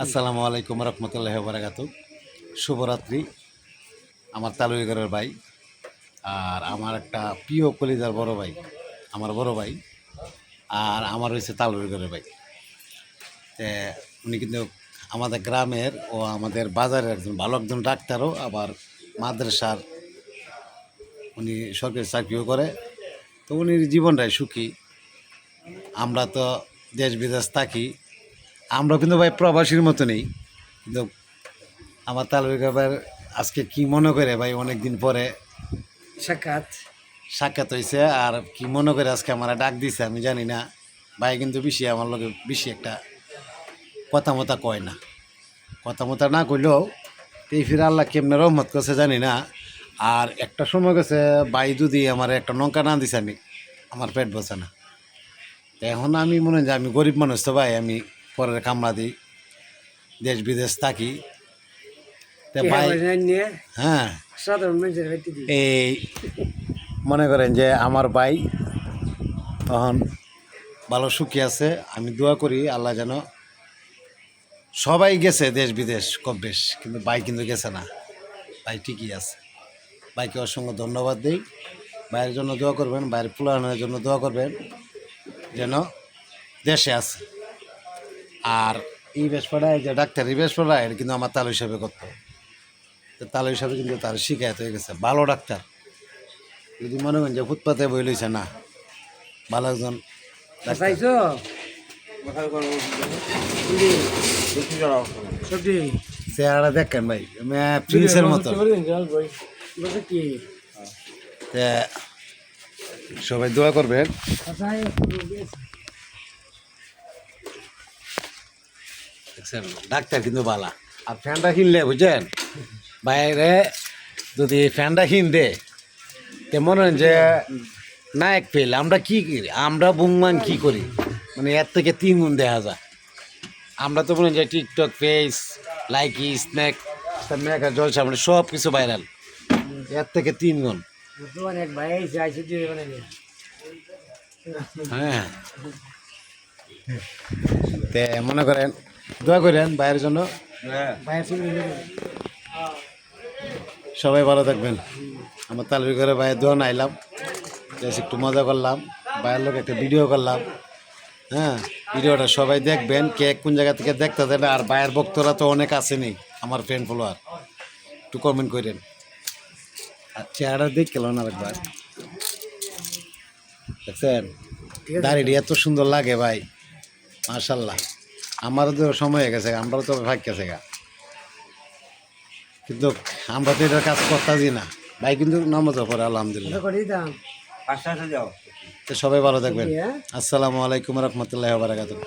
আসসালামু আলাইকুম রহমতুল্লাহি ওয়া বারাকাতুহু। শুভরাত্রি। আমার তালুইগড়ের ভাই আর আমার একটা প্রিয় কলিজার বড় ভাই, আমার বড় ভাই, আর আমার হচ্ছে তালুইগড়ের ভাই। তে উনি কিন্তু আমাদের গ্রামের ও আমাদের বাজারের একজন ভালো একজন ডাক্তারও, আবার মাদ্রাসার উনি সরকারি চাকরিও করে। তো উনির জীবনটাই সুখী। আমরা তো দেশ বিদেশ থাকি, আমরা কিন্তু ভাই প্রবাসীর মতো নেই। কিন্তু আমার তালুইগড় ভাইয়ের আজকে কি মনে করে ভাই, অনেক দিন পরে সাক্ষাৎ সাক্ষাৎ হয়েছে, আর কি মনে করে আজকে আমার ডাক দিছে আমি জানি না। ভাই কিন্তু বেশি আমার লোকে বেশি একটা কথা মতা কয় না, কথা মতা না কইলেও এই ফিরে আল্লাহ কেমনে রহমত করছে জানি না। আর একটা সময় গেছে ভাই যদি আমার একটা লঙ্কা না দিছে আমি আমার পেট বসে না। তো এখন আমি মনে হয় যে আমি গরিব মানুষ, তো ভাই আমি পরের কামলা দিই, দেশ বিদেশ থাকি। তো ভাই নিয়ে হ্যাঁ, সাধারণ মানুষের হাতে দিই। এই মনে করেন যে আমার ভাই তখন ভালো সুখী আছে। আমি দোয়া করি আল্লাহ যেন, সবাই গেছে দেশ বিদেশ কম বেশ, কিন্তু ভাই কিন্তু গেছে না, ভাই ঠিকই আছে। ভাইকে অসংখ্য ধন্যবাদ দিই। ভাইয়ের জন্য দোয়া করবেন, ভাইয়ের পুলানের জন্য দোয়া করবেন যেন দেশে আছে। আর এই বেশপাড়ায় যে ডাক্তার এই বেশপাড়ায় এটা কিন্তু আমার তালু হিসাবে করতো। তো তালু হিসাবে কিন্তু তার শিকায়ত হয়ে গেছে, ভালো ডাক্তার। যদি মনে করেন যে ফুটপাতে বই লইছে না, ভালো একজন ডাক্তার। চাইছো সবজি চেহারা দেখেন ভাই, প্রিন্সের মতো। বলছে কি তে সবাই দোয়া করবেন। দেখছেন ডাক্তার কিন্তু বালা। আর ফ্যানটা কিনলে বুঝছেন বাইরে, যদি ফ্যানটা কিন দে তে মনে হয় যে নায়ক ফেল। আমরা কি করি, আমরা বুংমান কি করি, মানে এর থেকে 3 গুণ দেখা যায়। আমরা তো মনে হয় যে TikTok page Likee snack mega জলসা মানে সব কিছু ভাইরাল, এর থেকে 3 গুণ। অনেক ভাই চাইছে দিয়ে মানে হ্যাঁ, তে মনে করেন দোয়া করেন ভাইয়ের জন্য। ভাইয়ের ছবি সবাই ভালো থাকবেন। আমার তালুর ঘরে ভাইয়ের দোয়া নাইলাম, জাস্ট একটু মজা করলাম, ভাইয়ের লোক একটা ভিডিও করলাম। হ্যাঁ, ভিডিওটা সবাই দেখবেন, কে কোন জায়গা থেকে দেখতে দেবে। আর ভাইয়ের ভক্তরা তো অনেক আসেনি, আমার ফ্রেন্ড ফলোয়ার, একটু কমেন্ট করেন। আর চেহারা দেখ গেল না একবার, দেখছেন দাড়িটি এত সুন্দর লাগে ভাই, মার্শাল্লাহ। আমারও তো সময় হয়ে গেছে, আমরাও তো ভাগ গেছে গা, কিন্তু আমরা তো এটার কাজ করতেছি না। ভাই কিন্তু নামাজও পড়ে আলহামদুলিল্লাহ। করে দাম তো সবাই ভালো থাকবেন। আসসালামু আলাইকুম রহমতুল্লাহ বারাকাতুহু।